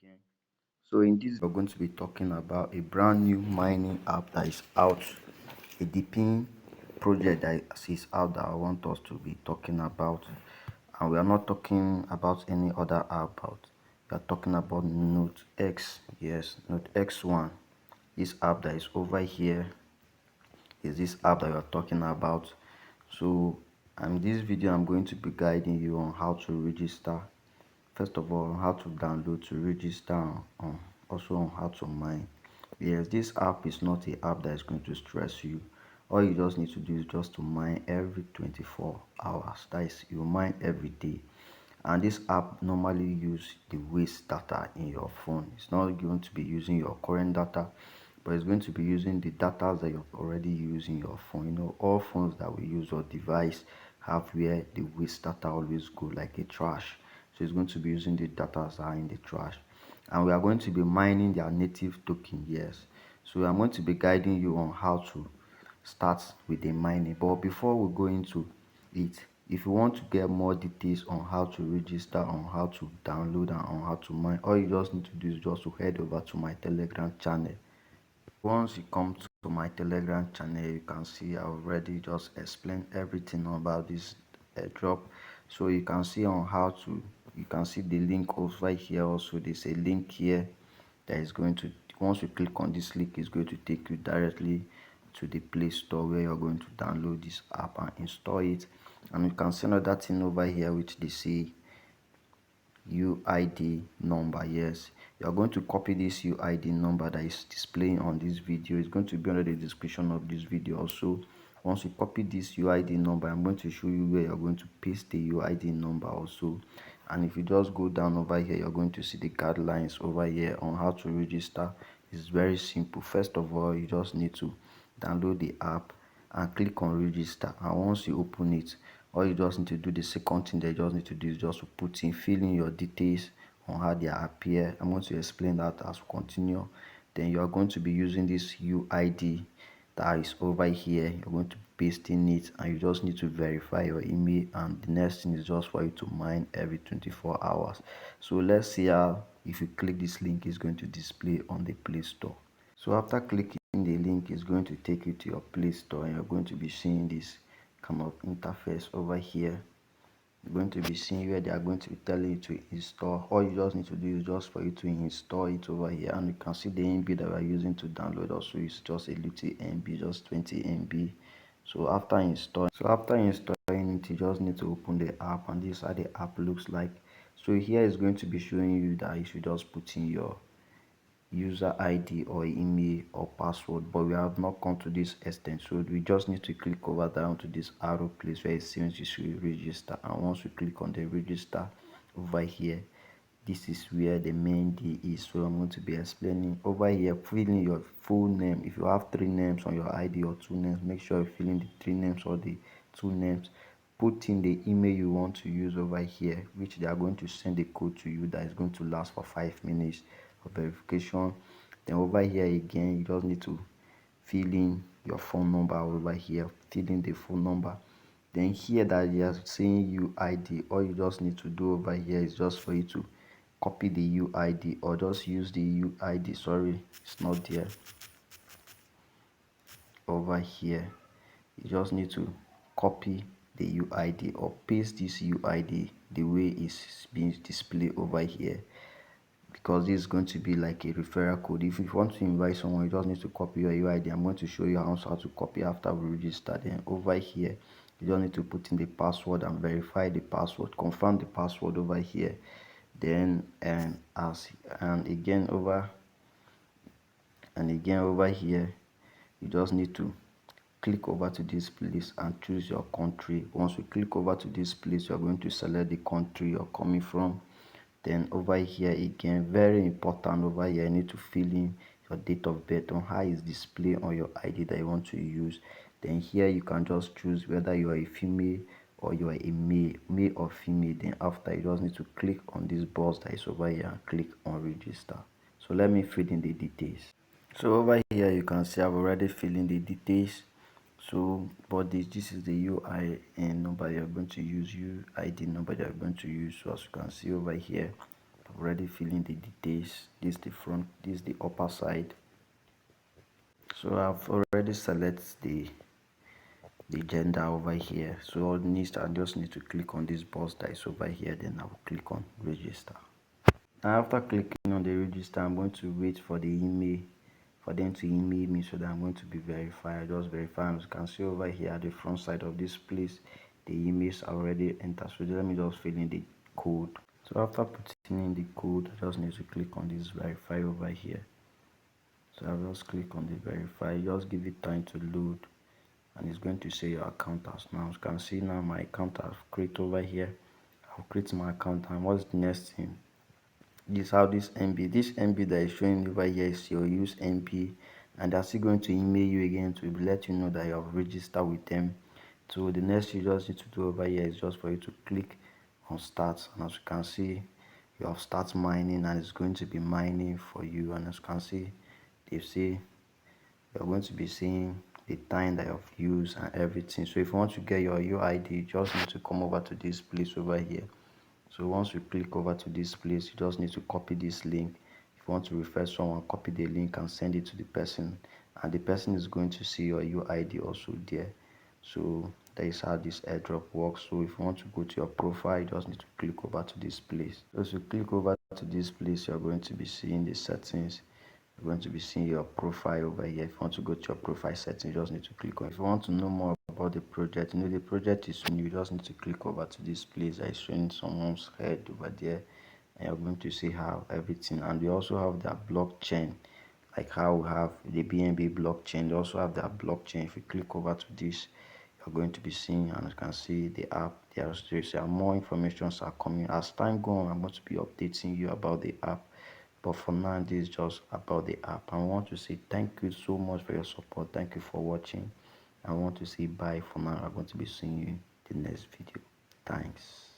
again. So in this we're going to be talking about a brand new mining app that is out, a Depin project that is out that I want us to be talking about. And we are not talking about any other app out. We are talking about Nodx. Yes, Nodx one. This app that is over here is this app that we are talking about. So in this video I'm going to be guiding you on how to register. First of all, how to download, to register, also on how to mine. Yes, this app is not an app that is going to stress you. All you just need to do is just to mine every 24 hours. That is, you mine every day. And this app normally use the waste data in your phone. It's not going to be using your current data, but it's going to be using the data that you've already used in your phone. All phones that we use or device have where the waste data always go, like a trash. So it's going to be using the data that are in the trash, and we are going to be mining their native token. Yes, so I'm going to be guiding you on how to start with the mining. But before we go into it, if you want to get more details on how to register, on how to download, and on how to mine, all you just need to do is just to head over to my Telegram channel. Once you come to my Telegram channel, you can see I already just explained everything about this airdrop. So you can see on how to, you can see the link over here. Also there's a link here that is going to, once you click on this link, it's going to take you directly to the Play Store where you're going to download this app and install it. And you can see another thing over here which they say UID number. Yes, you are going to copy this UID number that is displaying on this video. It's going to be under the description of this video. Also, once you copy this UID number, I'm going to show you where you're going to paste the UID number also. And if you just go down over here, you're going to see the guidelines over here on how to register. It's very simple. First of all, you just need to download the app and click on register. And once you open it, all you just need to do, the second thing that you just need to do is just to fill in your details on how they appear. I'm going to explain that as we continue. Then you are going to be using this UID that is over here. You're going to paste in it, and you just need to verify your email, and the next thing is just for you to mine every 24 hours. So let's see how, if you click this link, is going to display on the Play Store. So after clicking the link, it's going to take you to your Play Store, and you're going to be seeing this kind of interface over here. You're going to be seeing where they are going to be telling you to install. All you just need to do is just for you to install it over here, and you can see the MB that we are using to download also is just a little MB, just 20 MB. So after installing it, you just need to open the app, and this is how the app looks like. So here is going to be showing you that you should just put in your user ID or email or password, but we have not come to this extent, so we just need to click over down to this arrow place where it says you should register. And once we click on the register over here, this is where the main D is. So I'm going to be explaining over here. Fill in your full name. If you have 3 names on your ID or 2 names, make sure you fill in the 3 names or the 2 names. Put in the email you want to use over here, which they are going to send a code to you that is going to last for 5 minutes of verification. Then over here again, you just need to fill in your phone number over here. Fill in the phone number. Then here that you are saying UID, all you just need to do over here is just for you to copy the UID, or just use the UID. Sorry, it's not there. Over here, you just need to copy the UID or paste this UID the way it's being displayed over here, because this is going to be like a referral code. If you want to invite someone, you just need to copy your UID. I'm going to show you also how to copy after we register. Then over here, you just need to put in the password and verify the password, confirm the password over here. Then and again over here, you just need to click over to this place and choose your country. Once you click over to this place, you're going to select the country you're coming from. Then over here again, very important, over here you need to fill in your date of birth on how is displayed on your ID that you want to use. Then here you can just choose whether you are a female or you are a male or female. Then after, you just need to click on this box that is over here and click on register. So let me fill in the details. So over here you can see I've already filled in the details. So but this is the UIN number you're going to use, UID number you're going to use. So as you can see over here, I've already filled in the details. This is the front, this is the upper side. So I've already selected the gender over here. So I just need to click on this box that is over here, then I will click on register. Now after clicking on the register, I'm going to wait for the email, for them to email me, so that I'm going to be verified. I just verify. As you can see over here at the front side of this place, the emails are already entered. So let me just fill in the code. So after putting in the code, I just need to click on this verify over here. So I'll just click on the verify. Just give it time to load, and it's going to say your account has now. As you can see now, my account has created over here. I'll create my account, and what's the next thing? This how this MB that is showing over here is your use MB, and they're still going to email you again to let you know that you have registered with them. So the next you just need to do over here is just for you to click on start, and as you can see, you have start mining, and it's going to be mining for you. And as you can see, they say you're going to be seeing the time that you've used and everything. So if you want to get your UID, you just need to come over to this place over here. So once you click over to this place, you just need to copy this link. If you want to refer someone, copy the link and send it to the person, and the person is going to see your UID also there. So that is how this airdrop works. So if you want to go to your profile, you just need to click over to this place. So as you click over to this place, you're going to be seeing the settings. You're going to be seeing your profile over here. If you want to go to your profile settings, you just need to click on. If you want to know more about the project, the project is new, you just need to click over to this place that is showing someone's head over there, and you're going to see how everything. And we also have that blockchain, like how we have the BNB blockchain. They also have that blockchain. If you click over to this, you're going to be seeing, and you can see the app. There are more information are coming as time goes on. I'm going to be updating you about the app, but for now this is just about the app. I want to say thank you so much for your support. Thank you for watching. I want to say bye for now. I'm going to be seeing you in the next video. Thanks.